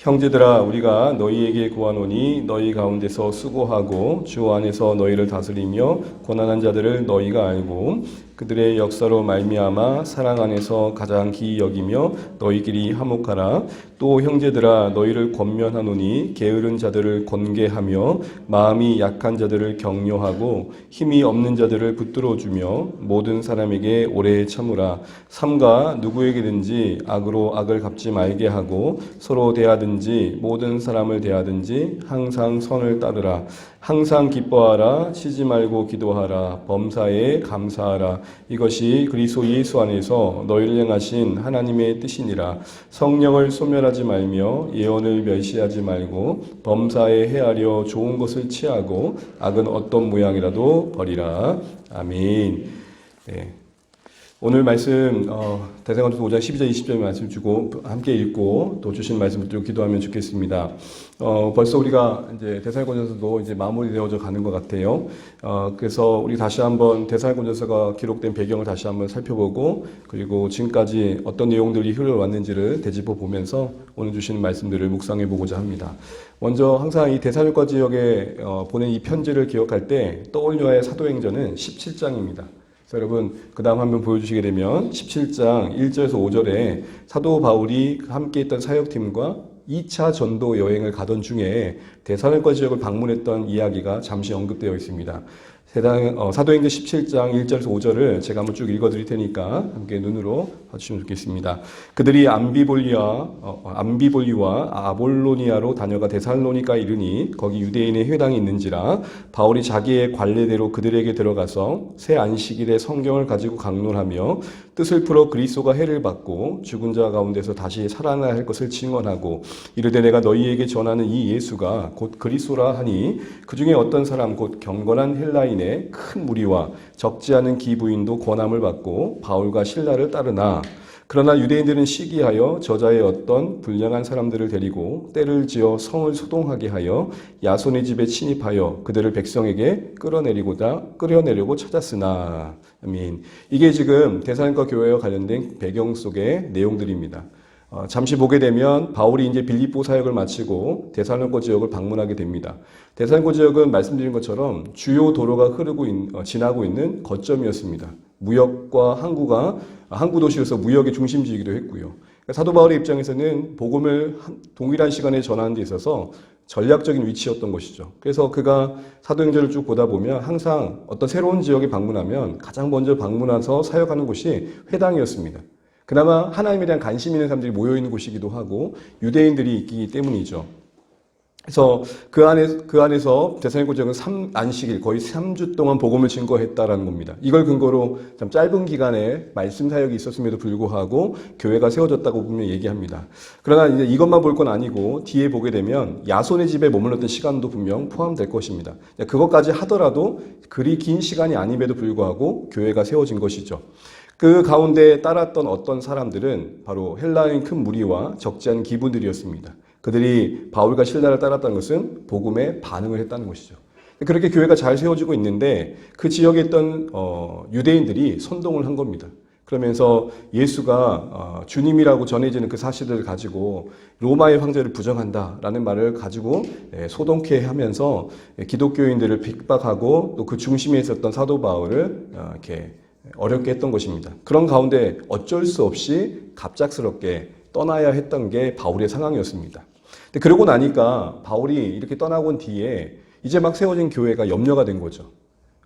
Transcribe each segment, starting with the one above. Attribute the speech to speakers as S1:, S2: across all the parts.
S1: 형제들아 우리가 너희에게 구하노니 너희 가운데서 수고하고 주 안에서 너희를 다스리며 고난한 자들을 너희가 알고 그들의 역사로 말미암아 사랑 안에서 가장 기이 여기며 너희끼리 화목하라. 또 형제들아 너희를 권면하노니 게으른 자들을 권계하며 마음이 약한 자들을 격려하고 힘이 없는 자들을 붙들어주며 모든 사람에게 오래 참으라. 삼가 누구에게든지 악으로 악을 갚지 말게 하고 서로 대하든지 모든 사람을 대하든지 항상 선을 따르라. 항상 기뻐하라. 쉬지 말고 기도하라. 범사에 감사하라. 이것이 그리스도 예수 안에서 너희를 향하신 하나님의 뜻이니라. 성령을 소멸하지 말며 예언을 멸시하지 말고 범사에 헤아려 좋은 것을 취하고 악은 어떤 모양이라도 버리라. 아멘. 네. 오늘 말씀 대사관서 5장 12절 20절 말씀 주고 함께 읽고 또 주신 말씀 붙들고 기도하면 좋겠습니다. 벌써 우리가 이제 데살로니가전서도 이제 마무리되어져 가는 것 같아요. 그래서 우리 다시 한번 데살로니가전서가 기록된 배경을 다시 한번 살펴보고 그리고 지금까지 어떤 내용들이 흘러왔는지를 되짚어 보면서 오늘 주시는 말씀들을 묵상해 보고자 합니다. 먼저 항상 이 데살로니가 지역에 보낸 이 편지를 기억할 때 떠올려야 할 사도행전은 17장입니다. 여러분 그 다음 한번 보여주시게 되면 17장 1절에서 5절에 사도 바울이 함께 있던 사역팀과 2차 전도 여행을 가던 중에 데살로니가 지역을 방문했던 이야기가 잠시 언급되어 있습니다. 사도행전 17장 1절에서 5절을 제가 한번 쭉 읽어드릴 테니까 함께 눈으로 봐주시면 좋겠습니다. 그들이 암비볼리와 아볼로니아로 다녀가 데살로니가에 이르니 거기 유대인의 회당이 있는지라 바울이 자기의 관례대로 그들에게 들어가서 새 안식일에 성경을 가지고 강론하며 뜻을 풀어 그리스도가 해를 받고 죽은 자 가운데서 다시 살아나야 할 것을 증언하고 이르되 내가 너희에게 전하는 이 예수가 곧 그리스도라 하니 그 중에 어떤 사람 곧 경건한 헬라인의 큰 무리와 적지 않은 기부인도 권함을 받고 바울과 실라를 따르나 그러나 유대인들은 시기하여 저자의 어떤 불량한 사람들을 데리고 때를 지어 성을 소동하게 하여 야손의 집에 침입하여 그들을 백성에게 끌어내려고 찾았으나 아멘. 이게 지금 데살로니가 교회와 관련된 배경 속의 내용들입니다. 잠시 보게 되면 바울이 이제 빌립보 사역을 마치고 데살로니가 지역을 방문하게 됩니다. 데살로니가 지역은 말씀드린 것처럼 주요 도로가 지나고 있는 거점이었습니다. 무역과 항구 도시로서 무역의 중심지이기도 했고요. 사도 바울의 입장에서는 복음을 동일한 시간에 전하는 데 있어서 전략적인 위치였던 것이죠. 그래서 그가 사도행전을 쭉 보다 보면 항상 어떤 새로운 지역에 방문하면 가장 먼저 방문해서 사역하는 곳이 회당이었습니다. 그나마 하나님에 대한 관심 있는 사람들이 모여있는 곳이기도 하고 유대인들이 있기 때문이죠. 그래서 그 안에서 데살로니가 지역은 안식일 거의 3주 동안 복음을 증거했다라는 겁니다. 이걸 근거로 참 짧은 기간에 말씀 사역이 있었음에도 불구하고 교회가 세워졌다고 보면 얘기합니다. 그러나 이제 이것만 볼 건 아니고 뒤에 보게 되면 야손의 집에 머물렀던 시간도 분명 포함될 것입니다. 그것까지 하더라도 그리 긴 시간이 아님에도 불구하고 교회가 세워진 것이죠. 그 가운데 따랐던 어떤 사람들은 바로 헬라인 큰 무리와 적지 않은 기부들이었습니다. 그들이 바울과 실라를 따랐다는 것은 복음에 반응을 했다는 것이죠. 그렇게 교회가 잘 세워지고 있는데 그 지역에 있던 유대인들이 선동을 한 겁니다. 그러면서 예수가 주님이라고 전해지는 그 사실들을 가지고 로마의 황제를 부정한다라는 말을 가지고 소동케 하면서 기독교인들을 핍박하고 또 그 중심에 있었던 사도 바울을 이렇게 어렵게 했던 것입니다. 그런 가운데 어쩔 수 없이 갑작스럽게 떠나야 했던 게 바울의 상황이었습니다. 근데 그러고 나니까 바울이 이렇게 떠나고 온 뒤에 이제 막 세워진 교회가 염려가 된 거죠.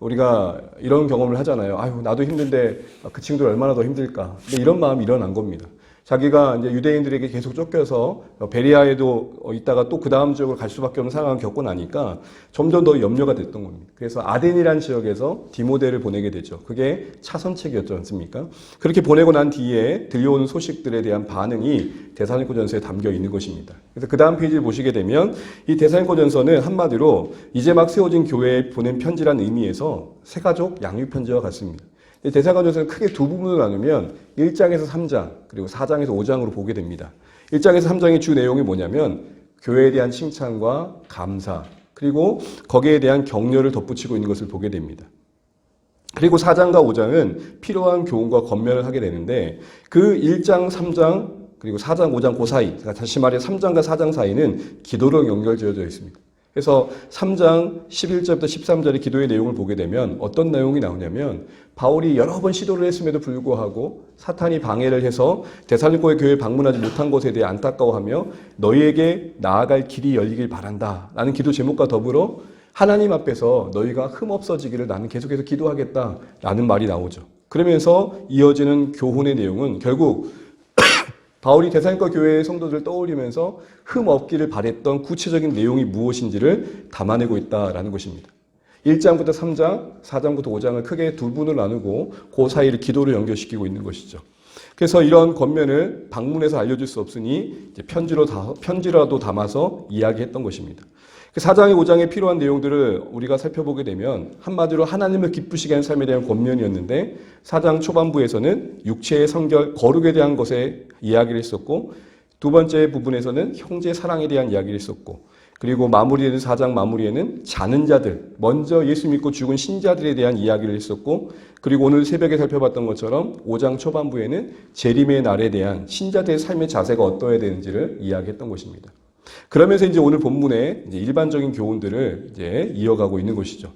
S1: 우리가 이런 경험을 하잖아요. 아유, 나도 힘든데 그 친구들 얼마나 더 힘들까. 근데 이런 마음이 일어난 겁니다. 자기가 이제 유대인들에게 계속 쫓겨서 베레아에도 있다가 또 그 다음 지역으로 갈 수밖에 없는 상황을 겪고 나니까 점점 더 염려가 됐던 겁니다. 그래서 아덴이라는 지역에서 디모데를 보내게 되죠. 그게 차선책이었지 않습니까? 그렇게 보내고 난 뒤에 들려오는 소식들에 대한 반응이 데살로니가전서에 담겨 있는 것입니다. 그래서 그 다음 페이지를 보시게 되면 이 데살로니가전서는 한마디로 이제 막 세워진 교회에 보낸 편지라는 의미에서 새가족 양육편지와 같습니다. 데살로니가전서는 크게 두 부분으로 나누면 1장에서 3장 그리고 4장에서 5장으로 보게 됩니다. 1장에서 3장의 주 내용이 뭐냐면 교회에 대한 칭찬과 감사 그리고 거기에 대한 격려를 덧붙이고 있는 것을 보게 됩니다. 그리고 4장과 5장은 필요한 교훈과 권면을 하게 되는데 그 1장, 3장 그리고 4장, 5장 그 사이, 다시 말해 3장과 4장 사이는 기도로 연결되어져 있습니다. 그래서 3장 11절부터 13절의 기도의 내용을 보게 되면 어떤 내용이 나오냐면 바울이 여러 번 시도를 했음에도 불구하고 사탄이 방해를 해서 데살로니가의 교회에 방문하지 못한 것에 대해 안타까워하며 너희에게 나아갈 길이 열리길 바란다 라는 기도 제목과 더불어 하나님 앞에서 너희가 흠없어지기를 나는 계속해서 기도하겠다 라는 말이 나오죠. 그러면서 이어지는 교훈의 내용은 결국 바울이 데살로니가 교회의 성도들을 떠올리면서 흠 없기를 바랬던 구체적인 내용이 무엇인지를 담아내고 있다라는 것입니다. 1장부터 3장, 4장부터 5장을 크게 두 분을 나누고 그 사이를 기도로 연결시키고 있는 것이죠. 그래서 이런 겉면을 방문해서 알려줄 수 없으니 이제 편지라도 담아서 이야기했던 것입니다. 4장에 5장에 필요한 내용들을 우리가 살펴보게 되면 한마디로 하나님을 기쁘시게 하는 삶에 대한 권면이었는데 4장 초반부에서는 육체의 성결, 거룩에 대한 것에 이야기를 했었고 두 번째 부분에서는 형제 사랑에 대한 이야기를 했었고 그리고 마무리되는 4장 마무리에는 자는 자들, 먼저 예수 믿고 죽은 신자들에 대한 이야기를 했었고 그리고 오늘 새벽에 살펴봤던 것처럼 5장 초반부에는 재림의 날에 대한 신자들의 삶의 자세가 어떠해야 되는지를 이야기했던 것입니다. 그러면서 이제 오늘 본문의 이제 일반적인 교훈들을 이제 이어가고 있는 것이죠.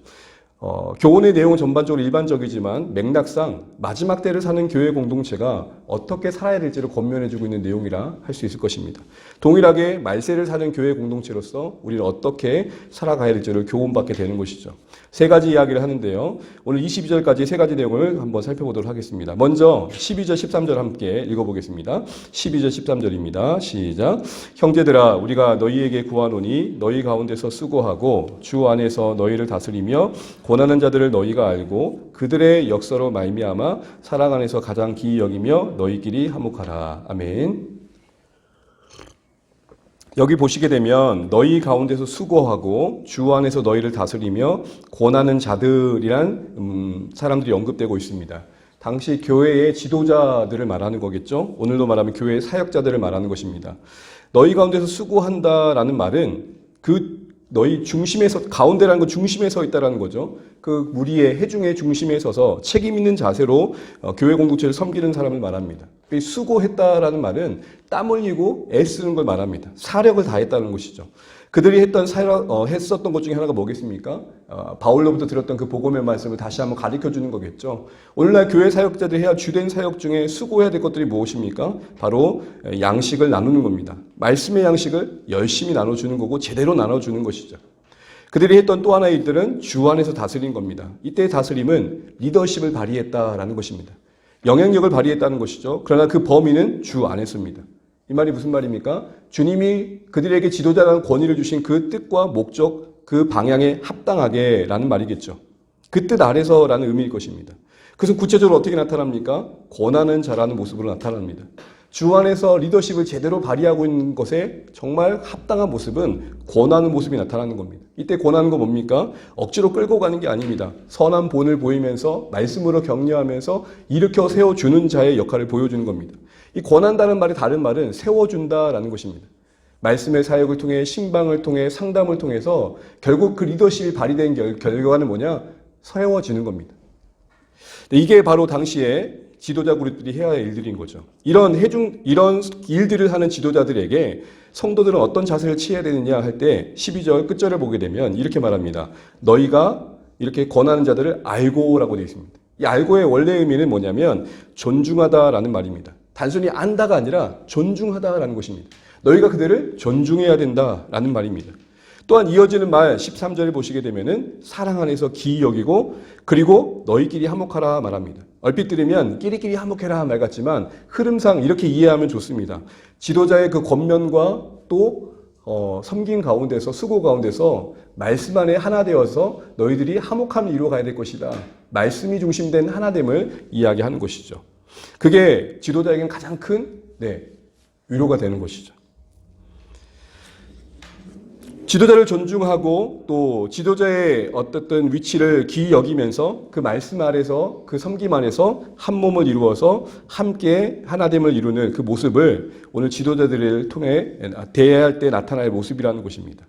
S1: 교훈의 내용은 전반적으로 일반적이지만 맥락상 마지막 때를 사는 교회 공동체가 어떻게 살아야 될지를 권면해주고 있는 내용이라 할 수 있을 것입니다. 동일하게 말세를 사는 교회 공동체로서 우리는 어떻게 살아가야 될지를 교훈받게 되는 것이죠. 세 가지 이야기를 하는데요. 오늘 22절까지 세 가지 내용을 한번 살펴보도록 하겠습니다. 먼저 12절, 13절 함께 읽어보겠습니다. 12절, 13절입니다. 시작. 형제들아 우리가 너희에게 구하노니 너희 가운데서 수고하고 주 안에서 너희를 다스리며 고난하는 자들을 너희가 알고 그들의 역사로 말미암아 사랑 안에서 가장 기이 여기며 너희끼리 화목하라. 아멘. 여기 보시게 되면 너희 가운데서 수고하고 주 안에서 너희를 다스리며 권하는 자들이란 사람들이 언급되고 있습니다. 당시 교회의 지도자들을 말하는 거겠죠. 오늘도 말하면 교회의 사역자들을 말하는 것입니다. 너희 가운데서 수고한다라는 말은 그 너희 중심에서 가운데라는 건 중심에 서 있다라는 거죠. 그 무리의 회중의 중심에 서서 책임 있는 자세로 교회 공동체를 섬기는 사람을 말합니다. 수고했다라는 말은 땀 흘리고 애쓰는 걸 말합니다. 사력을 다했다는 것이죠. 그들이 했었던 것 중에 하나가 뭐겠습니까? 바울로부터 들었던 그 복음의 말씀을 다시 한번 가르쳐주는 거겠죠. 오늘날 교회 사역자들이 해야 주된 사역 중에 수고해야 될 것들이 무엇입니까? 바로 양식을 나누는 겁니다. 말씀의 양식을 열심히 나눠주는 거고 제대로 나눠주는 것이죠. 그들이 했던 또 하나의 일들은 주 안에서 다스린 겁니다. 이때의 다스림은 리더십을 발휘했다라는 것입니다. 영향력을 발휘했다는 것이죠. 그러나 그 범위는 주 안에서입니다. 이 말이 무슨 말입니까? 주님이 그들에게 지도자라는 권위를 주신 그 뜻과 목적, 그 방향에 합당하게 라는 말이겠죠. 그 뜻 아래서라는 의미일 것입니다. 그것은 구체적으로 어떻게 나타납니까? 권하는 자라는 모습으로 나타납니다. 주 안에서 리더십을 제대로 발휘하고 있는 것에 정말 합당한 모습은 권하는 모습이 나타나는 겁니다. 이때 권하는 건 뭡니까? 억지로 끌고 가는 게 아닙니다. 선한 본을 보이면서 말씀으로 격려하면서 일으켜 세워주는 자의 역할을 보여주는 겁니다. 이 권한다는 말의 다른 말은 세워준다라는 것입니다. 말씀의 사역을 통해 신방을 통해 상담을 통해서 결국 그 리더십이 발휘된 결과는 뭐냐? 세워지는 겁니다. 이게 바로 당시에 지도자 그룹들이 해야 할 일들인 거죠. 이런 일들을 하는 지도자들에게 성도들은 어떤 자세를 취해야 되느냐 할 때 12절 끝절을 보게 되면 이렇게 말합니다. 너희가 이렇게 권하는 자들을 알고라고 되어 있습니다. 이 알고의 원래 의미는 뭐냐면 존중하다라는 말입니다. 단순히 안다가 아니라 존중하다라는 것입니다. 너희가 그들을 존중해야 된다라는 말입니다. 또한 이어지는 말 13절을 보시게 되면은 사랑 안에서 기이 여기고 그리고 너희끼리 화목하라 말합니다. 얼핏 들으면 끼리끼리 화목해라 말 같지만 흐름상 이렇게 이해하면 좋습니다. 지도자의 그 권면과 또 섬긴 가운데서 수고 가운데서 말씀 안에 하나 되어서 너희들이 화목함을 이루어가야 될 것이다. 말씀이 중심된 하나됨을 이야기하는 것이죠. 그게 지도자에게는 가장 큰 위로가 되는 것이죠. 지도자를 존중하고 또 지도자의 어떤 위치를 기이 여기면서 그 말씀 아래서 그 섬김 안에서 한 몸을 이루어서 함께 하나됨을 이루는 그 모습을 오늘 지도자들을 통해 대해할 때 나타날 모습이라는 것입니다.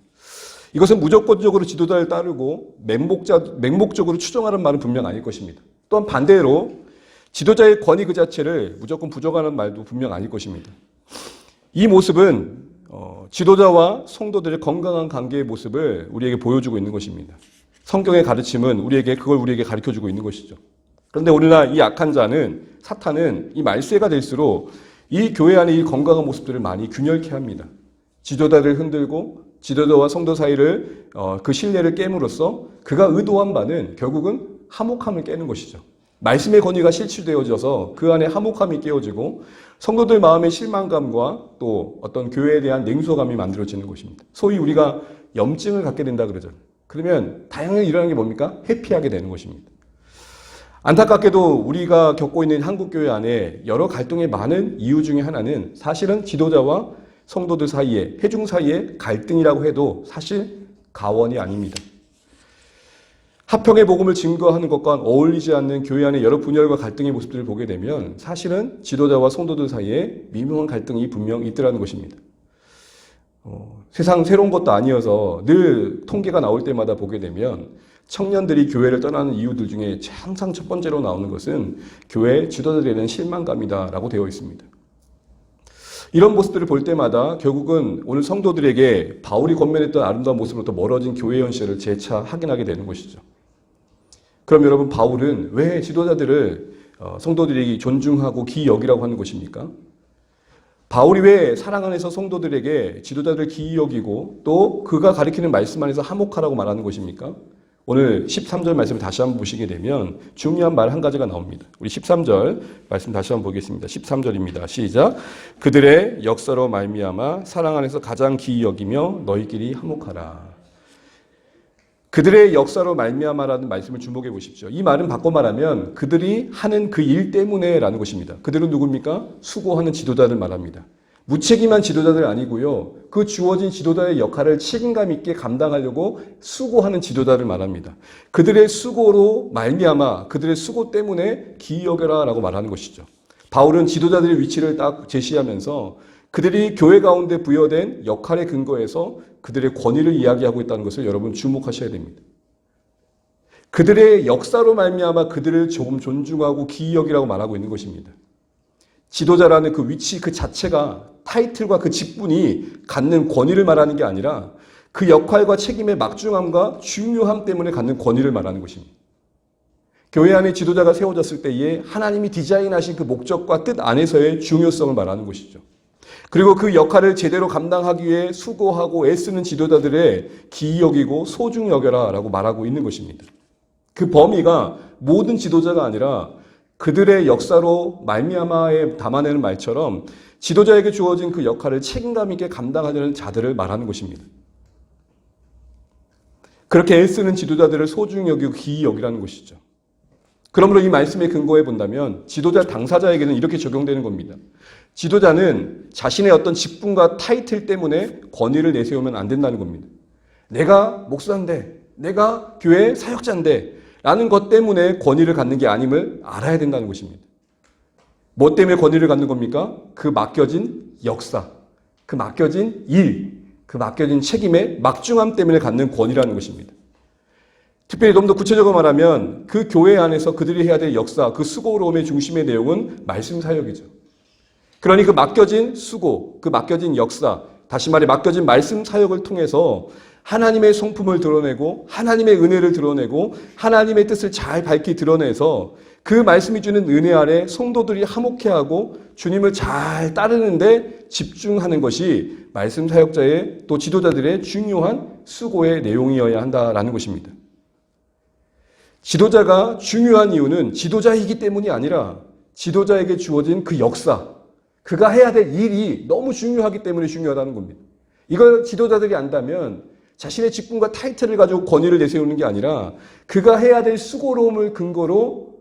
S1: 이것은 무조건적으로 지도자를 따르고 맹목적으로 추종하는 말은 분명 아닐 것입니다. 또한 반대로 지도자의 권위 그 자체를 무조건 부정하는 말도 분명 아닐 것입니다. 이 모습은 지도자와 성도들의 건강한 관계의 모습을 우리에게 보여주고 있는 것입니다. 성경의 가르침은 그걸 우리에게 가르쳐주고 있는 것이죠. 그런데 오늘날 이 악한 자는, 사탄은 이 말세가 될수록 이 교회 안에 이 건강한 모습들을 많이 균열케 합니다. 지도자를 흔들고 지도자와 성도 사이를 그 신뢰를 깨므로써 그가 의도한 바는 결국은 화목함을 깨는 것이죠. 말씀의 권위가 실추되어져서 그 안에 화목함이 깨어지고 성도들 마음의 실망감과 또 어떤 교회에 대한 냉소감이 만들어지는 것입니다. 소위 우리가 염증을 갖게 된다 그러죠. 그러면 다양하게 일어나는 게 뭡니까? 회피하게 되는 것입니다. 안타깝게도 우리가 겪고 있는 한국교회 안에 여러 갈등의 많은 이유 중에 하나는 사실은 지도자와 성도들 사이에, 회중 사이에 갈등이라고 해도 사실 가원이 아닙니다. 합평의 복음을 증거하는 것과 어울리지 않는 교회 안의 여러 분열과 갈등의 모습들을 보게 되면 사실은 지도자와 성도들 사이에 미묘한 갈등이 분명 있더라는 것입니다. 세상 새로운 것도 아니어서 늘 통계가 나올 때마다 보게 되면 청년들이 교회를 떠나는 이유들 중에 항상 첫 번째로 나오는 것은 교회 지도자들에 대한 실망감이다라고 되어 있습니다. 이런 모습들을 볼 때마다 결국은 오늘 성도들에게 바울이 권면했던 아름다운 모습으로부터 멀어진 교회 현실을 재차 확인하게 되는 것이죠. 그럼 여러분, 바울은 왜 지도자들을 성도들에게 존중하고 기이 여기라고 하는 것입니까? 바울이 왜 사랑 안에서 성도들에게 지도자들을 기이 여기고 또 그가 가리키는 말씀 안에서 화목하라고 말하는 것입니까? 오늘 13절 말씀을 다시 한번 보시게 되면 중요한 말 한 가지가 나옵니다. 우리 13절 말씀 다시 한번 보겠습니다. 13절입니다. 시작. 그들의 역사로 말미암아 사랑 안에서 가장 기이 여기며 너희끼리 화목하라. 그들의 역사로 말미암아라는 말씀을 주목해 보십시오. 이 말은 바꿔 말하면 그들이 하는 그 일 때문에라는 것입니다. 그들은 누굽니까? 수고하는 지도자를 말합니다. 무책임한 지도자들 아니고요. 그 주어진 지도자의 역할을 책임감 있게 감당하려고 수고하는 지도자를 말합니다. 그들의 수고로 말미암아 그들의 수고 때문에 기이 여겨라라고 말하는 것이죠. 바울은 지도자들의 위치를 딱 제시하면서 그들이 교회 가운데 부여된 역할의 근거에서 그들의 권위를 이야기하고 있다는 것을 여러분 주목하셔야 됩니다. 그들의 역사로 말미암아 그들을 조금 존중하고 기이 여기라고 말하고 있는 것입니다. 지도자라는 그 위치 그 자체가 타이틀과 그 직분이 갖는 권위를 말하는 게 아니라 그 역할과 책임의 막중함과 중요함 때문에 갖는 권위를 말하는 것입니다. 교회 안에 지도자가 세워졌을 때에 하나님이 디자인하신 그 목적과 뜻 안에서의 중요성을 말하는 것이죠. 그리고 그 역할을 제대로 감당하기 위해 수고하고 애쓰는 지도자들의 기이 여기고 소중히 여겨라라고 말하고 있는 것입니다. 그 범위가 모든 지도자가 아니라 그들의 역사로 말미암아에 담아내는 말처럼 지도자에게 주어진 그 역할을 책임감 있게 감당하려는 자들을 말하는 것입니다. 그렇게 애쓰는 지도자들을 소중히 여기고 기이 여기라는 것이죠. 그러므로 이 말씀에 근거해 본다면 지도자 당사자에게는 이렇게 적용되는 겁니다. 지도자는 자신의 어떤 직분과 타이틀 때문에 권위를 내세우면 안 된다는 겁니다. 내가 목사인데, 내가 교회 사역자인데 라는 것 때문에 권위를 갖는 게 아님을 알아야 된다는 것입니다. 뭐 때문에 권위를 갖는 겁니까? 그 맡겨진 역사, 그 맡겨진 일, 그 맡겨진 책임의 막중함 때문에 갖는 권위라는 것입니다. 특별히 좀 더 구체적으로 말하면 그 교회 안에서 그들이 해야 될 역사, 그 수고로움의 중심의 내용은 말씀 사역이죠. 그러니 그 맡겨진 수고, 그 맡겨진 역사, 다시 말해 맡겨진 말씀 사역을 통해서 하나님의 성품을 드러내고 하나님의 은혜를 드러내고 하나님의 뜻을 잘 밝히 드러내서 그 말씀이 주는 은혜 아래 성도들이 화목해하고 주님을 잘 따르는데 집중하는 것이 말씀 사역자의 또 지도자들의 중요한 수고의 내용이어야 한다라는 것입니다. 지도자가 중요한 이유는 지도자이기 때문이 아니라 지도자에게 주어진 그 역사, 그가 해야 될 일이 너무 중요하기 때문에 중요하다는 겁니다. 이걸 지도자들이 안다면 자신의 직분과 타이틀을 가지고 권위를 내세우는 게 아니라 그가 해야 될 수고로움을 근거로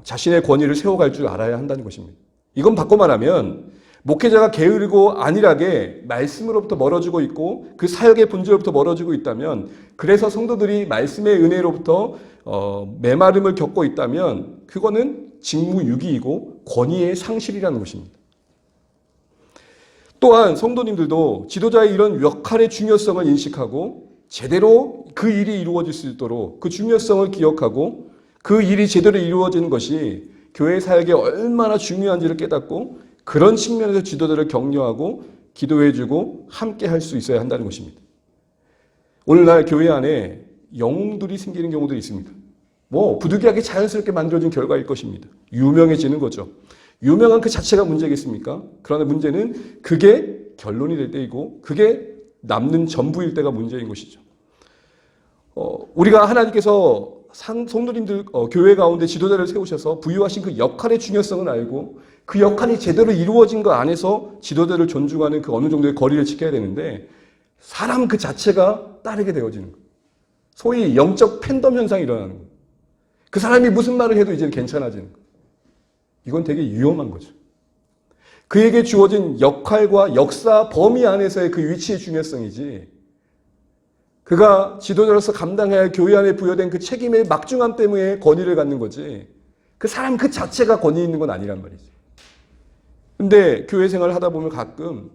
S1: 자신의 권위를 세워갈 줄 알아야 한다는 것입니다. 이건 바꿔 말하면 목회자가 게으르고 안일하게 말씀으로부터 멀어지고 있고 그 사역의 본질로부터 멀어지고 있다면, 그래서 성도들이 말씀의 은혜로부터 메마름을 겪고 있다면 그거는 직무유기이고 권위의 상실이라는 것입니다. 또한 성도님들도 지도자의 이런 역할의 중요성을 인식하고 제대로 그 일이 이루어질 수 있도록 그 중요성을 기억하고 그 일이 제대로 이루어지는 것이 교회 사역에 얼마나 중요한지를 깨닫고 그런 측면에서 지도자를 격려하고 기도해주고 함께 할 수 있어야 한다는 것입니다. 오늘날 교회 안에 영웅들이 생기는 경우도 있습니다. 부득이하게 자연스럽게 만들어진 결과일 것입니다. 유명해지는 거죠. 유명한 그 자체가 문제겠습니까? 그러나 문제는 그게 결론이 될 때이고 그게 남는 전부일 때가 문제인 것이죠. 우리가 하나님께서 성도님들 교회 가운데 지도자를 세우셔서 부여하신 그 역할의 중요성을 알고 그 역할이 제대로 이루어진 것 안에서 지도자를 존중하는 그 어느 정도의 거리를 지켜야 되는데 사람 그 자체가 따르게 되어지는 거예요. 소위 영적 팬덤 현상이 일어나는 거예요. 그 사람이 무슨 말을 해도 이제는 괜찮아지는 거예요. 이건 되게 위험한 거죠. 그에게 주어진 역할과 역사 범위 안에서의 그 위치의 중요성이지 그가 지도자로서 감당해야 할 교회 안에 부여된 그 책임의 막중함 때문에 권위를 갖는 거지 그 사람 그 자체가 권위 있는 건 아니란 말이지. 근데 교회 생활을 하다 보면 가끔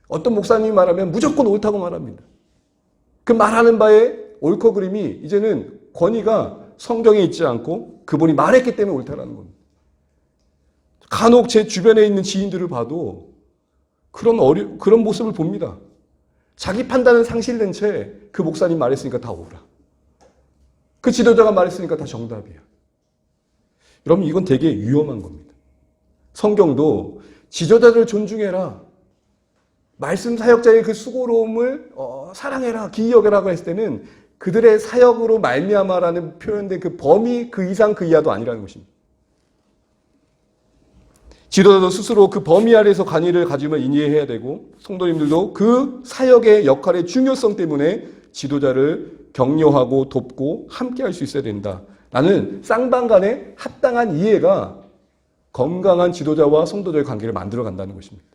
S1: 어떤 목사님이 말하면 무조건 옳다고 말합니다. 그 말하는 바에 옳고 그름이 이제는 권위가 성경에 있지 않고 그분이 말했기 때문에 옳다라는 겁니다. 간혹 제 주변에 있는 지인들을 봐도 그런 모습을 봅니다. 자기 판단은 상실된 채 그 목사님 말했으니까 다 옳아. 그 지도자가 말했으니까 다 정답이야. 여러분 이건 되게 위험한 겁니다. 성경도 지도자를 존중해라. 말씀 사역자의 그 수고로움을 사랑해라, 기이 여겨라고 했을 때는 그들의 사역으로 말미암아라는 표현된 그 범위 그 이상 그 이하도 아니라는 것입니다. 지도자도 스스로 그 범위 아래에서 관의를 가지면 인지해야 되고 성도님들도 그 사역의 역할의 중요성 때문에 지도자를 격려하고 돕고 함께 할 수 있어야 된다. 라는 쌍방 간의 합당한 이해가 건강한 지도자와 성도자의 관계를 만들어 간다는 것입니다.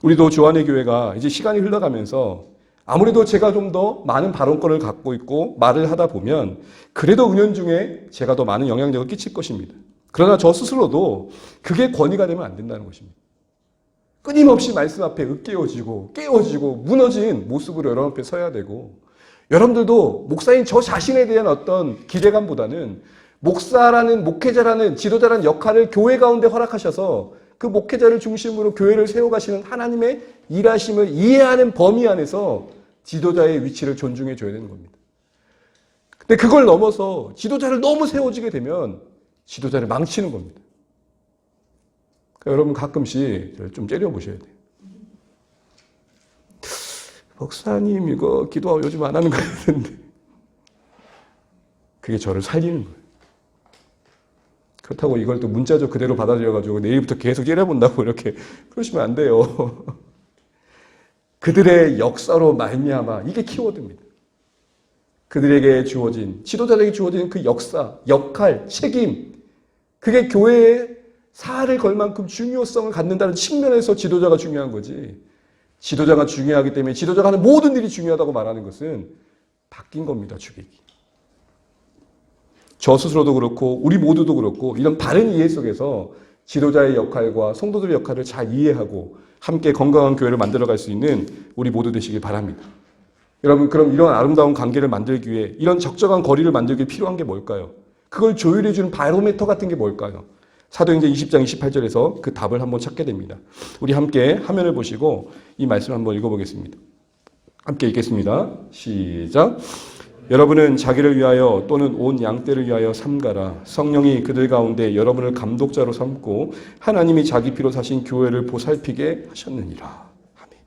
S1: 우리도 조한의 교회가 이제 시간이 흘러가면서 아무래도 제가 좀 더 많은 발언권을 갖고 있고 말을 하다 보면 그래도 은연중에 제가 더 많은 영향력을 끼칠 것입니다. 그러나 저 스스로도 그게 권위가 되면 안 된다는 것입니다. 끊임없이 말씀 앞에 으깨어지고 깨어지고 무너진 모습으로 여러분 앞에 서야 되고 여러분들도 목사인 저 자신에 대한 어떤 기대감보다는 목사라는 목회자라는 지도자라는 역할을 교회 가운데 허락하셔서 그 목회자를 중심으로 교회를 세워가시는 하나님의 일하심을 이해하는 범위 안에서 지도자의 위치를 존중해 줘야 되는 겁니다. 근데 그걸 넘어서 지도자를 너무 세워지게 되면 지도자를 망치는 겁니다. 그러니까 여러분 가끔씩 좀 째려보셔야 돼요. 목사님 이거 기도하고 요즘 안 하는 거 같은데 그게 저를 살리는 거예요. 그렇다고 이걸 또 문자적 그대로 받아들여가지고 내일부터 계속 째려본다고 이렇게 그러시면 안 돼요. 그들의 역사로 말미암아 이게 키워드입니다. 그들에게 주어진 지도자에게 주어진 그 역사, 역할, 책임 그게 교회의 사활을 걸 만큼 중요성을 갖는다는 측면에서 지도자가 중요한 거지. 지도자가 중요하기 때문에 지도자가 하는 모든 일이 중요하다고 말하는 것은 바뀐 겁니다. 주객이. 저 스스로도 그렇고 우리 모두도 그렇고 이런 바른 이해 속에서 지도자의 역할과 성도들의 역할을 잘 이해하고 함께 건강한 교회를 만들어갈 수 있는 우리 모두 되시길 바랍니다. 여러분 그럼 이런 아름다운 관계를 만들기 위해 이런 적정한 거리를 만들기 위해 필요한 게 뭘까요? 그걸 조율해주는 바로미터 같은 게 뭘까요? 사도행전 20장 28절에서 그 답을 한번 찾게 됩니다. 우리 함께 화면을 보시고 이 말씀을 한번 읽어보겠습니다. 함께 읽겠습니다. 시작. 여러분은 자기를 위하여 또는 온 양떼를 위하여 삼가라. 성령이 그들 가운데 여러분을 감독자로 삼고 하나님이 자기 피로 사신 교회를 보살피게 하셨느니라. 아멘.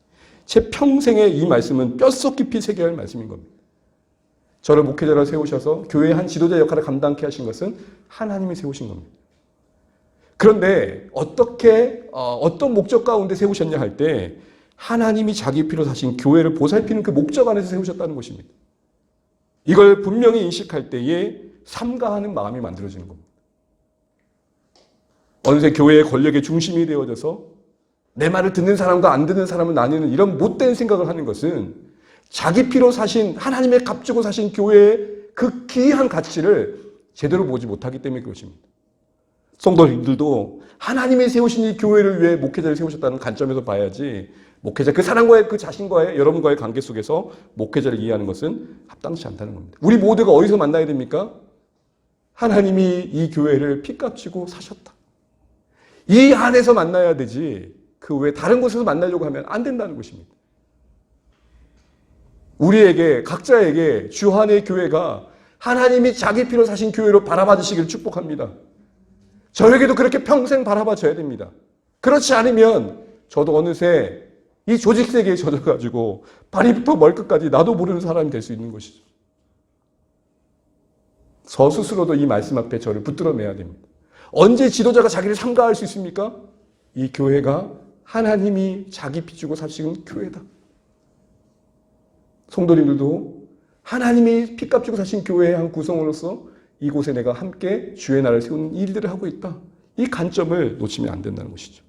S1: 제 평생에 이 말씀은 뼛속 깊이 새겨야 할 말씀인 겁니다. 저를 목회자로 세우셔서 교회의 한 지도자 역할을 감당케 하신 것은 하나님이 세우신 겁니다. 그런데 어떤 목적 가운데 세우셨냐 할 때 하나님이 자기 피로 사신 교회를 보살피는 그 목적 안에서 세우셨다는 것입니다. 이걸 분명히 인식할 때에 삼가하는 마음이 만들어지는 겁니다. 어느새 교회의 권력의 중심이 되어져서 내 말을 듣는 사람과 안 듣는 사람을 나뉘는 이런 못된 생각을 하는 것은 자기 피로 사신 하나님의 값주고 사신 교회의 그 귀한 가치를 제대로 보지 못하기 때문에 그것입니다. 성도님들도 하나님이 세우신 이 교회를 위해 목회자를 세우셨다는 관점에서 봐야지 목회자 그 사람과의 그 자신과의 여러분과의 관계 속에서 목회자를 이해하는 것은 합당치 않다는 겁니다. 우리 모두가 어디서 만나야 됩니까? 하나님이 이 교회를 피값 주고 사셨다. 이 안에서 만나야 되지 그 외 다른 곳에서 만나려고 하면 안 된다는 것입니다. 우리에게 각자에게 주한의 교회가 하나님이 자기 피로 사신 교회로 바라봐주시기를 축복합니다. 저에게도 그렇게 평생 바라봐줘야 됩니다. 그렇지 않으면 저도 어느새 이 조직 세계에 젖어가지고 발이부터 머리끝까지 나도 모르는 사람이 될 수 있는 것이죠. 저 스스로도 이 말씀 앞에 저를 붙들어내야 됩니다. 언제 지도자가 자기를 삼가할 수 있습니까? 이 교회가 하나님이 자기 피 주고 사신 교회다. 성도님들도 하나님이 피값 주고 사신 교회의 한 구성으로서 이곳에 내가 함께 주의 나라를 세우는 일들을 하고 있다. 이 관점을 놓치면 안 된다는 것이죠.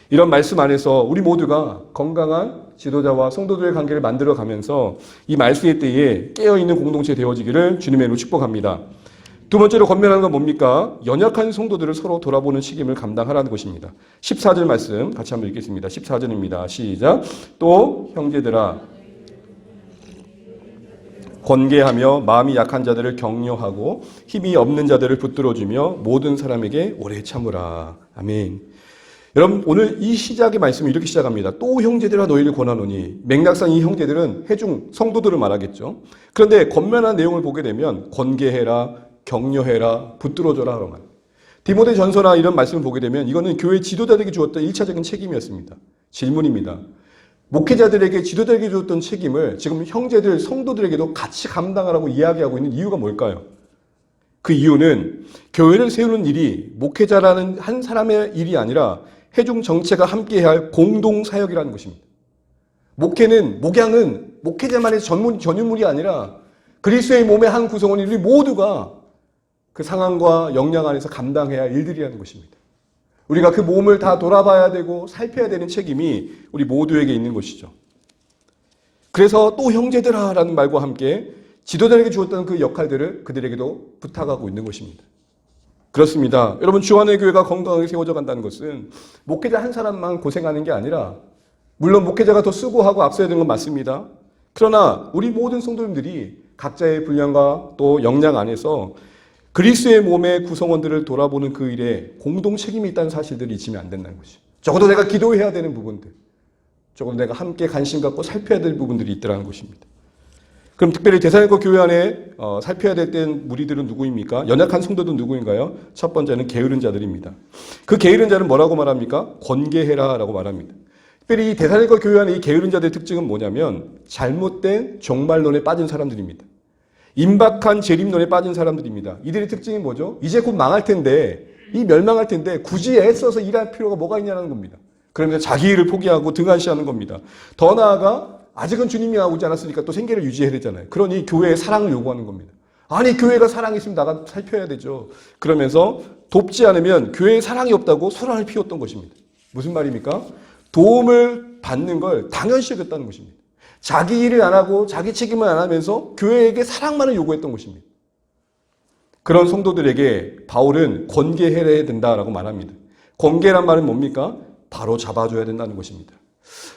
S1: 이런 말씀 안에서 우리 모두가 건강한 지도자와 성도들의 관계를 만들어가면서 이 말씀의 때에 깨어있는 공동체 되어지기를 주님의 이름으로 축복합니다. 두 번째로 권면하는 건 뭡니까? 연약한 성도들을 서로 돌아보는 책임을 감당하라는 것입니다. 14절 말씀 같이 한번 읽겠습니다. 14절입니다. 시작. 또 형제들아 권계하며 마음이 약한 자들을 격려하고 힘이 없는 자들을 붙들어주며 모든 사람에게 오래 참으라. 아멘. 여러분 오늘 이 시작의 말씀을 이렇게 시작합니다. 또 형제들아 너희를 권하노니 맥락상 이 형제들은 회중 성도들을 말하겠죠. 그런데 권면한 내용을 보게 되면 권계해라, 격려해라, 붙들어줘라 하는 말. 디모데 전서나 이런 말씀을 보게 되면 이거는 교회 지도자들에게 주었던 1차적인 책임이었습니다. 질문입니다. 목회자들에게 지도자에게 주었던 책임을 지금 형제들, 성도들에게도 같이 감당하라고 이야기하고 있는 이유가 뭘까요? 그 이유는 교회를 세우는 일이 목회자라는 한 사람의 일이 아니라 회중 전체가 함께해야 할 공동 사역이라는 것입니다. 목양은 목회자만의 전유물이 아니라 그리스도의 몸의 한 구성원인 우리 모두가 그 상황과 역량 안에서 감당해야 할 일들이라는 것입니다. 우리가 그 몸을 다 돌아봐야 되고 살펴야 되는 책임이 우리 모두에게 있는 것이죠. 그래서 또 형제들아라는 말과 함께 지도자에게 주었던 그 역할들을 그들에게도 부탁하고 있는 것입니다. 그렇습니다. 여러분 주한의 교회가 건강하게 세워져 간다는 것은 목회자 한 사람만 고생하는 게 아니라 물론 목회자가 더 수고하고 앞서야 되는 건 맞습니다. 그러나 우리 모든 성도님들이 각자의 분량과 또 역량 안에서 그리스도의 몸의 구성원들을 돌아보는 그 일에 공동 책임이 있다는 사실들을 잊으면 안 된다는 것이죠. 적어도 내가 기도해야 되는 부분들, 적어도 내가 함께 관심 갖고 살펴야 될 부분들이 있더라는 것입니다. 그럼 특별히 데살로니가 교회 안에 살펴야 될 땐 무리들은 누구입니까? 연약한 성도들은 누구인가요? 첫 번째는 게으른 자들입니다. 그 게으른 자는 뭐라고 말합니까? 권계해라라고 말합니다. 특별히 이 데살로니가 교회 안에 이 게으른 자들의 특징은 뭐냐면 잘못된 종말론에 빠진 사람들입니다. 임박한 재림론에 빠진 사람들입니다. 이들의 특징이 뭐죠? 이제 곧 망할 텐데, 이 멸망할 텐데 굳이 애써서 일할 필요가 뭐가 있냐는 겁니다. 그러면서 자기 일을 포기하고 등한시하는 겁니다. 더 나아가 아직은 주님이 오지 않았으니까 또 생계를 유지해야 되잖아요. 그러니 교회의 사랑을 요구하는 겁니다. 아니 교회가 사랑이 있으면 나가 살펴야 되죠. 그러면서 돕지 않으면 교회에 사랑이 없다고 소란을 피웠던 것입니다. 무슨 말입니까? 도움을 받는 걸 당연시 여겼다는 것입니다. 자기 일을 안 하고 자기 책임을 안 하면서 교회에게 사랑만을 요구했던 것입니다. 그런 성도들에게 바울은 권계해야 된다라고 말합니다. 권계란 말은 뭡니까? 바로 잡아줘야 된다는 것입니다.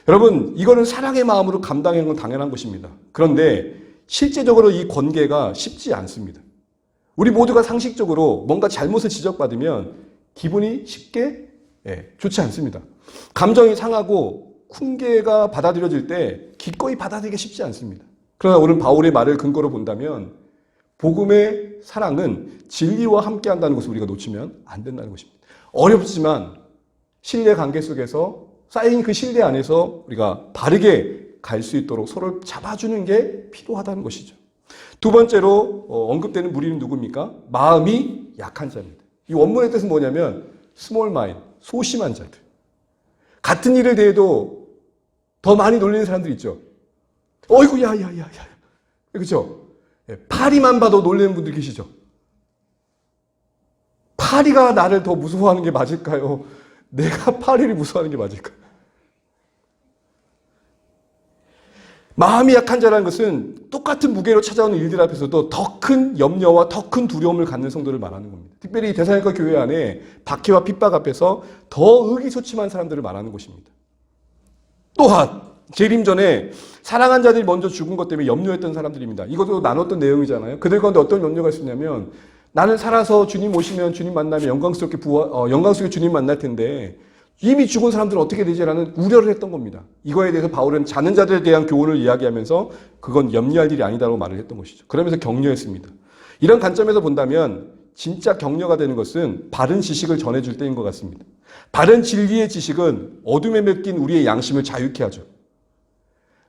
S1: 여러분 이거는 사랑의 마음으로 감당하는 건 당연한 것입니다. 그런데 실제적으로 이 권계가 쉽지 않습니다. 우리 모두가 상식적으로 뭔가 잘못을 지적받으면 기분이 쉽게 좋지 않습니다. 감정이 상하고 훈계가 받아들여질 때 기꺼이 받아들이기 쉽지 않습니다. 그러나 오늘 바울의 말을 근거로 본다면 복음의 사랑은 진리와 함께한다는 것을 우리가 놓치면 안 된다는 것입니다. 어렵지만 신뢰 관계 속에서 쌓인 그 신뢰 안에서 우리가 바르게 갈 수 있도록 서로를 잡아주는 게 필요하다는 것이죠. 두 번째로 언급되는 무리는 누굽니까? 마음이 약한 자입니다. 이 원문의 뜻은 뭐냐면 스몰 마인, 소심한 자들. 같은 일에 대해도 더 많이 놀리는 사람들 있죠. 어이구 야야야야. 그렇죠? 파리만 봐도 놀리는 분들 계시죠. 파리가 나를 더 무서워하는 게 맞을까요? 내가 파리를 무서워하는 게 맞을까요? 마음이 약한 자라는 것은 똑같은 무게로 찾아오는 일들 앞에서도 더 큰 염려와 더 큰 두려움을 갖는 성도를 말하는 겁니다. 특별히 데살로니가 교회 안에 박해와 핍박 앞에서 더 의기소침한 사람들을 말하는 것입니다. 또한 재림 전에 사랑한 자들이 먼저 죽은 것 때문에 염려했던 사람들입니다. 이것도 나눴던 내용이잖아요. 그들 가운데 어떤 염려가 있었냐면 나는 살아서 주님 오시면 주님 만나면 영광스럽게 주님 만날 텐데 이미 죽은 사람들은 어떻게 되지라는 우려를 했던 겁니다. 이거에 대해서 바울은 자는 자들에 대한 교훈을 이야기하면서 그건 염려할 일이 아니다라고 말을 했던 것이죠. 그러면서 격려했습니다. 이런 관점에서 본다면 진짜 격려가 되는 것은 바른 지식을 전해줄 때인 것 같습니다. 바른 진리의 지식은 어둠에 맡긴 우리의 양심을 자유케 하죠.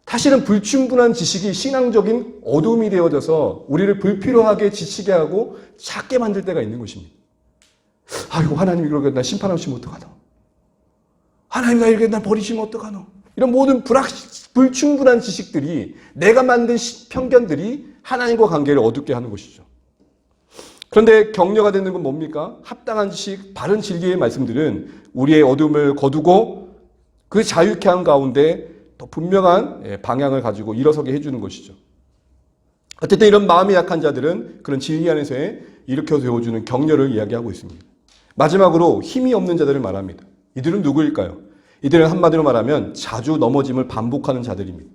S1: 사실은 불충분한 지식이 신앙적인 어둠이 되어져서 우리를 불필요하게 지치게 하고 찾게 만들 때가 있는 것입니다. 아이고, 하나님이 그러게 나 심판하시면 어떡하노? 하나님 나 이렇게 나 버리시면 어떡하노? 이런 모든 불충분한 지식들이, 내가 만든 편견들이 하나님과 관계를 어둡게 하는 것이죠. 그런데 격려가 되는 건 뭡니까? 합당한 지식, 바른 진리의 말씀들은 우리의 어둠을 거두고 그 자유케 한 가운데 더 분명한 방향을 가지고 일어서게 해주는 것이죠. 어쨌든 이런 마음이 약한 자들은 그런 진리 안에서의 일으켜 세워주는 격려를 이야기하고 있습니다. 마지막으로 힘이 없는 자들을 말합니다. 이들은 누구일까요? 이들은 한마디로 말하면 자주 넘어짐을 반복하는 자들입니다.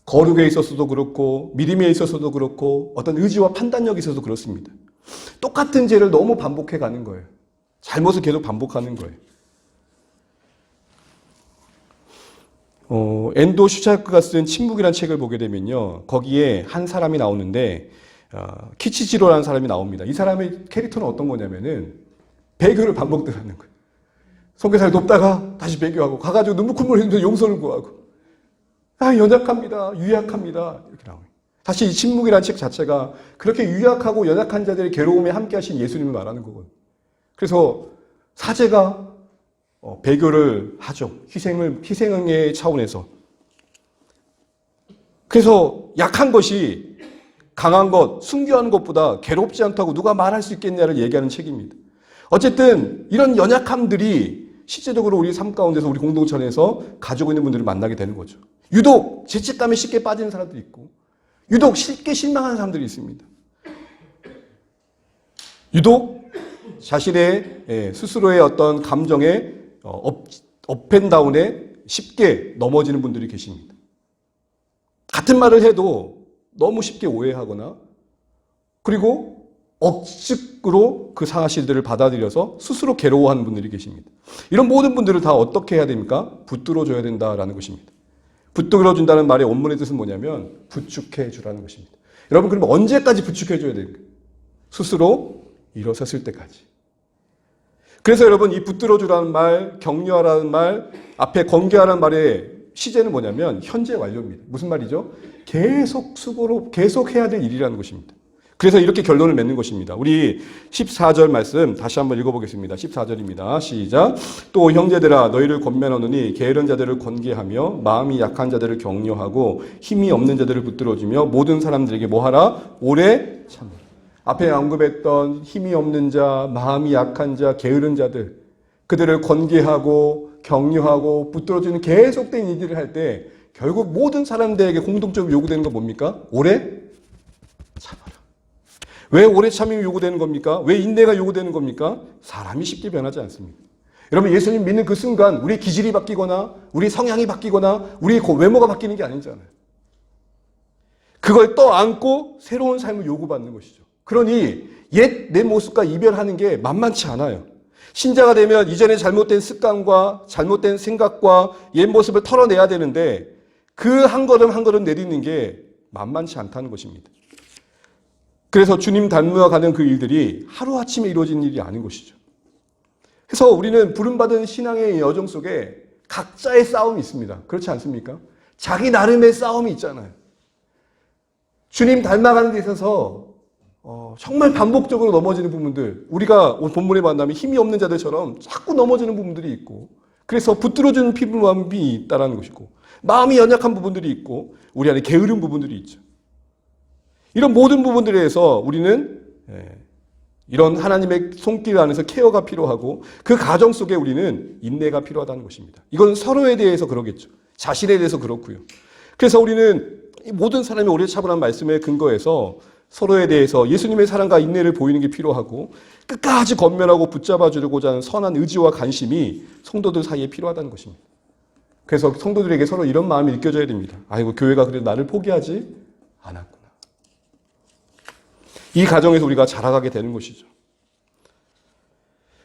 S1: 거룩에 있어서도 그렇고 믿음에 있어서도 그렇고 어떤 의지와 판단력에 있어서도 그렇습니다. 똑같은 죄를 너무 반복해 가는 거예요. 잘못을 계속 반복하는 거예요. 엔도 슈차크가 쓴 침묵이라는 책을 보게 되면요, 거기에 한 사람이 나오는데 키치지로라는 사람이 나옵니다. 이 사람의 캐릭터는 어떤 거냐면은 배교를 반복들 하는 거예요. 선교사를 돕다가 다시 배교하고 가가지고 눈물 콧물 흘리면서 용서를 구하고, 연약합니다, 유약합니다, 이렇게 나와요. 사실 이 침묵이라는 책 자체가 그렇게 유약하고 연약한 자들의 괴로움에 함께 하신 예수님을 말하는 거거든요. 그래서 사제가 배교를 하죠. 희생의 차원에서. 그래서 약한 것이 강한 것, 순교하는 것보다 괴롭지 않다고 누가 말할 수 있겠냐를 얘기하는 책입니다. 어쨌든 이런 연약함들이 실제적으로 우리 삶 가운데서 우리 공동체에서 가지고 있는 분들을 만나게 되는 거죠. 유독 죄책감에 쉽게 빠지는 사람들이 있고, 유독 쉽게 실망하는 사람들이 있습니다. 유독 자신의 스스로의 어떤 감정에 업앤다운에 쉽게 넘어지는 분들이 계십니다. 같은 말을 해도 너무 쉽게 오해하거나, 그리고 억측으로 그 사실들을 받아들여서 스스로 괴로워하는 분들이 계십니다. 이런 모든 분들을 다 어떻게 해야 됩니까? 붙들어줘야 된다라는 것입니다. 붙들어준다는 말의 원문의 뜻은 뭐냐면 부축해 주라는 것입니다. 여러분, 그러면 언제까지 부축해 줘야 됩니까? 스스로 일어섰을 때까지. 그래서 여러분, 이 붙들어주라는 말, 격려하라는 말, 앞에 건개하라는 말의 시제는 뭐냐면 현재 완료입니다. 무슨 말이죠? 계속 수고로 계속 해야 될 일이라는 것입니다. 그래서 이렇게 결론을 맺는 것입니다. 우리 14절 말씀 다시 한번 읽어보겠습니다. 14절입니다. 시작. 또 형제들아, 너희를 권면하노니 게으른 자들을 권계하며 마음이 약한 자들을 격려하고 힘이 없는 자들을 붙들어주며 모든 사람들에게 뭐하라? 오래 참으라. 앞에 언급했던 힘이 없는 자, 마음이 약한 자, 게으른 자들, 그들을 권계하고 격려하고 붙들어주는 계속된 일들을 할 때 결국 모든 사람들에게 공통적으로 요구되는 건 뭡니까? 오래 참아라. 왜 오래 참음이 요구되는 겁니까? 왜 인내가 요구되는 겁니까? 사람이 쉽게 변하지 않습니다. 여러분, 예수님 믿는 그 순간 우리 기질이 바뀌거나 우리 성향이 바뀌거나 우리 외모가 바뀌는 게 아니잖아요. 그걸 떠안고 새로운 삶을 요구받는 것이죠. 그러니 옛 내 모습과 이별하는 게 만만치 않아요. 신자가 되면 이전에 잘못된 습관과 잘못된 생각과 옛 모습을 털어내야 되는데 그 한 걸음 한 걸음 내딛는 게 만만치 않다는 것입니다. 그래서 주님 닮아 가는 그 일들이 하루아침에 이루어진 일이 아닌 것이죠. 그래서 우리는 부름받은 신앙의 여정 속에 각자의 싸움이 있습니다. 그렇지 않습니까? 자기 나름의 싸움이 있잖아요. 주님 닮아가는 데 있어서 정말 반복적으로 넘어지는 부분들, 우리가 본문에 만나면 힘이 없는 자들처럼 자꾸 넘어지는 부분들이 있고, 그래서 붙들어주는 피부마음이 있다는 것이고, 마음이 연약한 부분들이 있고, 우리 안에 게으른 부분들이 있죠. 이런 모든 부분들에 대해서 우리는 이런 하나님의 손길 안에서 케어가 필요하고, 그 과정 속에 우리는 인내가 필요하다는 것입니다. 이건 서로에 대해서 그러겠죠. 자신에 대해서 그렇고요. 그래서 우리는 모든 사람이 오래 참으라는 말씀에 근거해서 서로에 대해서 예수님의 사랑과 인내를 보이는 게 필요하고, 끝까지 건면하고 붙잡아 주려고자 하는 선한 의지와 관심이 성도들 사이에 필요하다는 것입니다. 그래서 성도들에게 서로 이런 마음이 느껴져야 됩니다. 아이고, 교회가 그래도 나를 포기하지 않았구나. 이 가정에서 우리가 자라가게 되는 것이죠.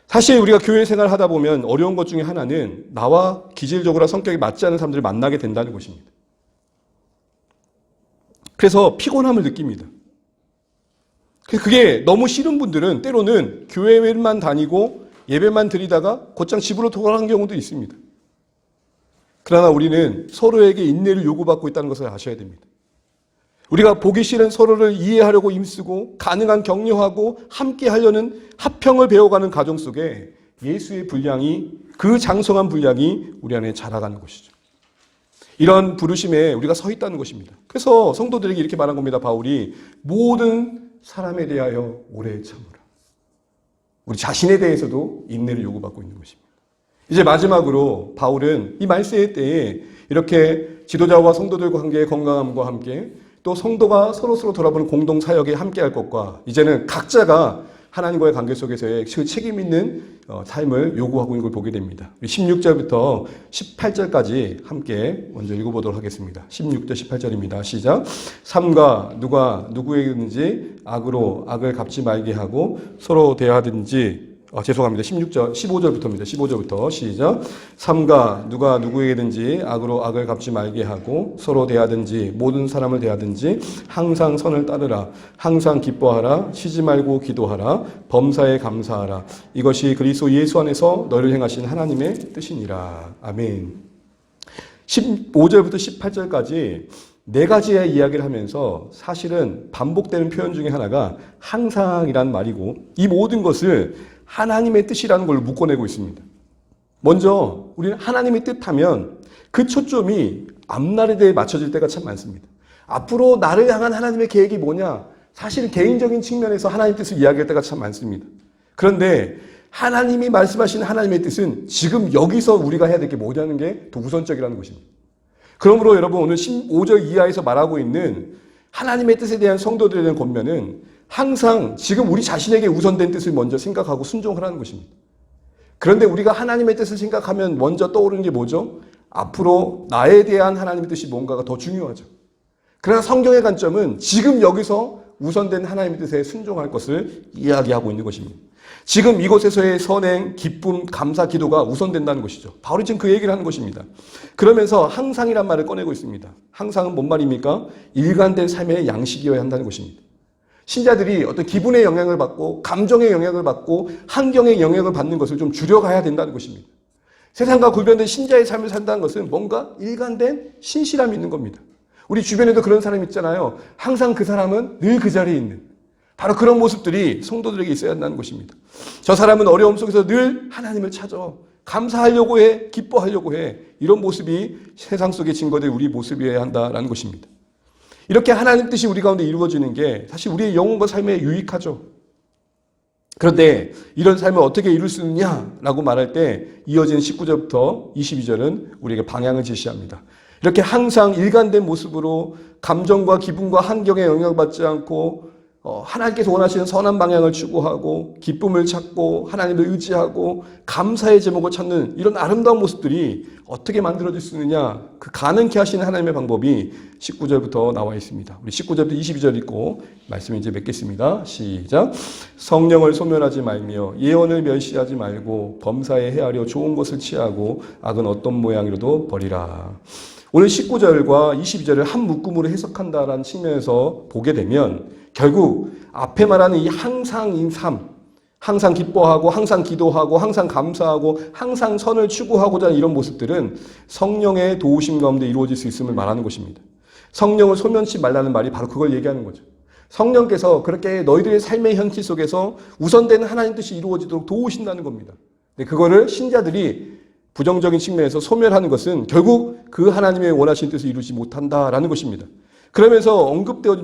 S1: 사실 우리가 교회 생활을 하다 보면 어려운 것 중에 하나는 나와 기질적으로 성격이 맞지 않는 사람들을 만나게 된다는 것입니다. 그래서 피곤함을 느낍니다. 그게 너무 싫은 분들은 때로는 교회만 다니고 예배만 드리다가 곧장 집으로 돌아가는 경우도 있습니다. 그러나 우리는 서로에게 인내를 요구받고 있다는 것을 아셔야 됩니다. 우리가 보기 싫은 서로를 이해하려고 힘쓰고 가능한 격려하고 함께 하려는 화평을 배워가는 가정 속에 예수의 분량이, 그 장성한 분량이 우리 안에 자라가는 것이죠. 이런 부르심에 우리가 서 있다는 것입니다. 그래서 성도들에게 이렇게 말한 겁니다. 바울이 모든 사람에 대하여 오래 참으라. 우리 자신에 대해서도 인내를 요구받고 있는 것입니다. 이제 마지막으로 바울은 이 말세의 때에 이렇게 지도자와 성도들과 관계의 건강함과 함께 또 성도가 서로 돌아보는 공동 사역에 함께할 것과 이제는 각자가 하나님과의 관계 속에서의 그 책임 있는 삶을 요구하고 있는 걸 보게 됩니다. 16절부터 18절까지 함께 먼저 읽어보도록 하겠습니다. 16절 18절입니다. 시작. 삼가 누가 누구에게든지 악으로 악을 갚지 말게 하고 서로 대하든지 죄송합니다. 15절부터입니다. 15절부터 시작. 삼가 누가 누구에게든지 악으로 악을 갚지 말게 하고 서로 대하든지 모든 사람을 대하든지 항상 선을 따르라. 항상 기뻐하라. 쉬지 말고 기도하라. 범사에 감사하라. 이것이 그리스도 예수 안에서 너를 행하신 하나님의 뜻이니라. 아멘. 15절부터 18절까지 네 가지의 이야기를 하면서 사실은 반복되는 표현 중에 하나가 항상이란 말이고 이 모든 것을 하나님의 뜻이라는 걸 묶어내고 있습니다. 먼저 우리는 하나님의 뜻하면 그 초점이 앞날에 대해 맞춰질 때가 참 많습니다. 앞으로 나를 향한 하나님의 계획이 뭐냐? 사실은 개인적인 측면에서 하나님의 뜻을 이야기할 때가 참 많습니다. 그런데 하나님이 말씀하신 하나님의 뜻은 지금 여기서 우리가 해야 될 게 뭐냐는 게 더 우선적이라는 것입니다. 그러므로 여러분 오늘 15절 이하에서 말하고 있는 하나님의 뜻에 대한 성도들에 대한 권면은 항상 지금 우리 자신에게 우선된 뜻을 먼저 생각하고 순종하라는 것입니다. 그런데 우리가 하나님의 뜻을 생각하면 먼저 떠오르는 게 뭐죠? 앞으로 나에 대한 하나님의 뜻이 뭔가가 더 중요하죠. 그러나 성경의 관점은 지금 여기서 우선된 하나님의 뜻에 순종할 것을 이야기하고 있는 것입니다. 지금 이곳에서의 선행, 기쁨, 감사, 기도가 우선된다는 것이죠. 바울이 지금 그 얘기를 하는 것입니다. 그러면서 항상이란 말을 꺼내고 있습니다. 항상은 뭔 말입니까? 일관된 삶의 양식이어야 한다는 것입니다. 신자들이 어떤 기분의 영향을 받고 감정의 영향을 받고 환경의 영향을 받는 것을 좀 줄여가야 된다는 것입니다. 세상과 구별된 신자의 삶을 산다는 것은 뭔가 일관된 신실함이 있는 겁니다. 우리 주변에도 그런 사람이 있잖아요. 항상 그 사람은 늘 그 자리에 있는 바로 그런 모습들이 성도들에게 있어야 한다는 것입니다. 저 사람은 어려움 속에서 늘 하나님을 찾아 감사하려고 해, 기뻐하려고 해. 이런 모습이 세상 속에 증거될 우리 모습이어야 한다는 것입니다. 이렇게 하나님 뜻이 우리 가운데 이루어지는 게 사실 우리의 영혼과 삶에 유익하죠. 그런데 이런 삶을 어떻게 이룰 수 있느냐라고 말할 때 이어지는 19절부터 22절은 우리에게 방향을 제시합니다. 이렇게 항상 일관된 모습으로 감정과 기분과 환경에 영향을 받지 않고 하나님께서 원하시는 선한 방향을 추구하고 기쁨을 찾고 하나님을 의지하고 감사의 제목을 찾는 이런 아름다운 모습들이 어떻게 만들어질 수 있느냐, 그 가능케 하시는 하나님의 방법이 19절부터 나와 있습니다. 우리 19절부터 22절 읽고 말씀 이제 맺겠습니다. 시작. 성령을 소멸하지 말며 예언을 멸시하지 말고 범사에 헤아려 좋은 것을 취하고 악은 어떤 모양이라도 버리라. 오늘 19절과 22절을 한 묶음으로 해석한다라는 측면에서 보게 되면 결국 앞에 말하는 이 항상인 삶, 항상 기뻐하고 항상 기도하고 항상 감사하고 항상 선을 추구하고자 하는 이런 모습들은 성령의 도우심 가운데 이루어질 수 있음을 말하는 것입니다. 성령을 소멸치 말라는 말이 바로 그걸 얘기하는 거죠. 성령께서 그렇게 너희들의 삶의 현실 속에서 우선되는 하나님 뜻이 이루어지도록 도우신다는 겁니다. 근데 그거를 신자들이 부정적인 측면에서 소멸하는 것은 결국 그 하나님의 원하시는 뜻을 이루지 못한다라는 것입니다. 그러면서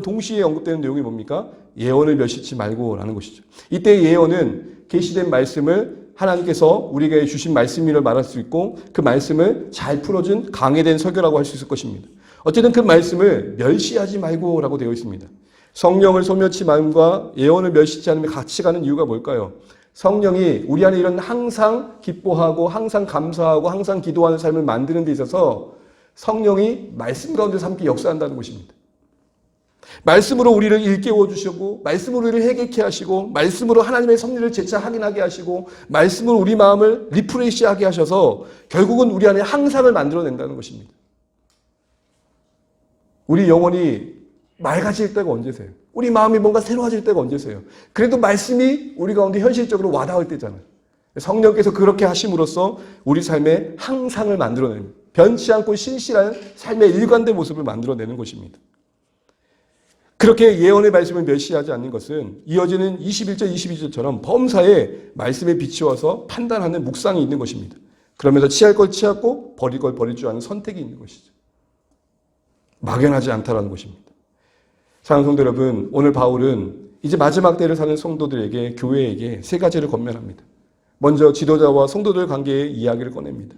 S1: 동시에 언급되는 내용이 뭡니까? 예언을 멸시치 말고라는 것이죠. 이때 예언은 계시된 말씀을 하나님께서 우리에게 주신 말씀이라 말할 수 있고 그 말씀을 잘 풀어준 강해된 설교라고 할 수 있을 것입니다. 어쨌든 그 말씀을 멸시하지 말고라고 되어 있습니다. 성령을 소멸치 말과 예언을 멸시치 않으면 같이 가는 이유가 뭘까요? 성령이 우리 안에 이런 항상 기뻐하고 항상 감사하고 항상 기도하는 삶을 만드는 데 있어서 성령이 말씀 가운데서 함께 역사한다는 것입니다. 말씀으로 우리를 일깨워 주시고 말씀으로 우리를 해결케 하시고 말씀으로 하나님의 섭리를 재차 확인하게 하시고 말씀으로 우리 마음을 리프레시하게 하셔서 결국은 우리 안에 항상을 만들어낸다는 것입니다. 우리 영혼이 맑아질 때가 언제세요? 우리 마음이 뭔가 새로워질 때가 언제세요? 그래도 말씀이 우리 가운데 현실적으로 와닿을 때잖아요. 성령께서 그렇게 하심으로써 우리 삶에 항상을 만들어내는, 변치 않고 신실한 삶의 일관된 모습을 만들어내는 것입니다. 그렇게 예언의 말씀을 멸시하지 않는 것은 이어지는 21절, 22절처럼 범사에 말씀에 비추어서 판단하는 묵상이 있는 것입니다. 그러면서 취할 걸 취하고 버릴 걸 버릴 줄 아는 선택이 있는 것이죠. 막연하지 않다라는 것입니다. 사랑하는 성도 여러분, 오늘 바울은 이제 마지막 때를 사는 성도들에게, 교회에게 세 가지를 권면합니다. 먼저 지도자와 성도들 관계의 이야기를 꺼냅니다.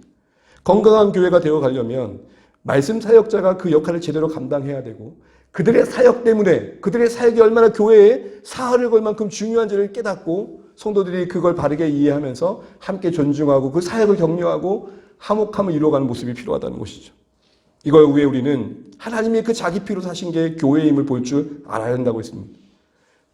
S1: 건강한 교회가 되어 가려면 말씀 사역자가 그 역할을 제대로 감당해야 되고 그들의 사역 때문에 그들의 사역이 얼마나 교회에 사활을 걸 만큼 중요한지를 깨닫고 성도들이 그걸 바르게 이해하면서 함께 존중하고 그 사역을 격려하고 화목함을 이루어가는 모습이 필요하다는 것이죠. 이걸 위해 우리는 하나님이 그 자기 피로 사신 게 교회임을 볼 줄 알아야 한다고 했습니다.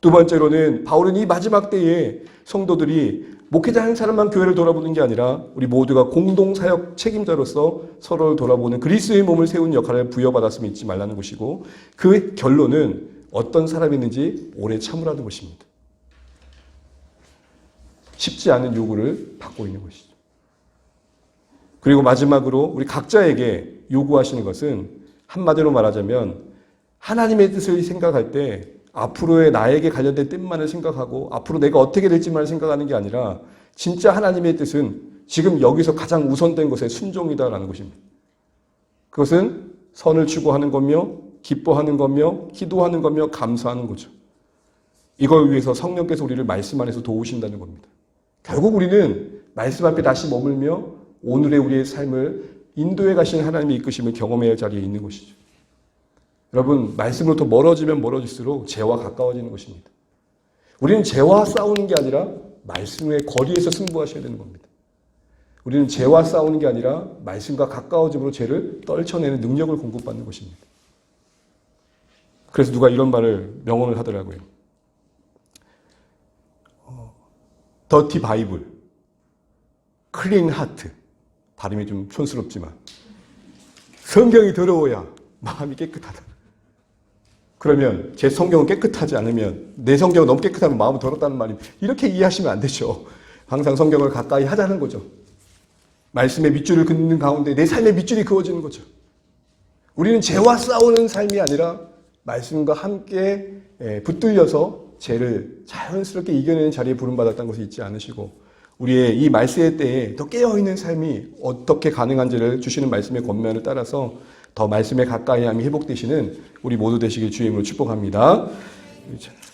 S1: 두 번째로는 바울은 이 마지막 때에 성도들이 목회자 한 사람만 교회를 돌아보는 게 아니라 우리 모두가 공동사역 책임자로서 서로를 돌아보는 그리스도의 몸을 세운 역할을 부여받았음을 잊지 말라는 것이고 그 결론은 어떤 사람이든지 오래 참으라는 것입니다. 쉽지 않은 요구를 받고 있는 것이죠. 그리고 마지막으로 우리 각자에게 요구하시는 것은 한마디로 말하자면 하나님의 뜻을 생각할 때 앞으로의 나에게 관련된 뜻만을 생각하고 앞으로 내가 어떻게 될지만 생각하는 게 아니라 진짜 하나님의 뜻은 지금 여기서 가장 우선된 것에 순종이다라는 것입니다. 그것은 선을 추구하는 거며 기뻐하는 거며 기도하는 거며 감사하는 거죠. 이걸 위해서 성령께서 우리를 말씀 안에서 도우신다는 겁니다. 결국 우리는 말씀 앞에 다시 머물며 오늘의 우리의 삶을 인도해 가신 하나님의 이끄심을 경험해야 할 자리에 있는 것이죠. 여러분, 말씀으로부터 멀어지면 멀어질수록 죄와 가까워지는 것입니다. 우리는 죄와 싸우는 게 아니라 말씀의 거리에서 승부하셔야 되는 겁니다. 우리는 죄와 싸우는 게 아니라 말씀과 가까워짐으로 죄를 떨쳐내는 능력을 공급받는 것입니다. 그래서 누가 이런 말을 명언을 하더라고요. 더티 바이블, 클린 하트. 발음이 좀 촌스럽지만 성경이 더러워야 마음이 깨끗하다. 그러면 제 성경은 깨끗하지 않으면 내 성경은 너무 깨끗하면 마음은 더럽다는 말이 이렇게 이해하시면 안 되죠. 항상 성경을 가까이 하자는 거죠. 말씀의 밑줄을 긋는 가운데 내 삶의 밑줄이 그어지는 거죠. 우리는 죄와 싸우는 삶이 아니라 말씀과 함께 붙들려서 죄를 자연스럽게 이겨내는 자리에 부름받았다는 것을 잊지 않으시고 우리의 이 말세의 때에 더 깨어있는 삶이 어떻게 가능한지를 주시는 말씀의 권면을 따라서 더 말씀에 가까이함이 회복되시는 우리 모두 되시길 주의 이름으로 축복합니다.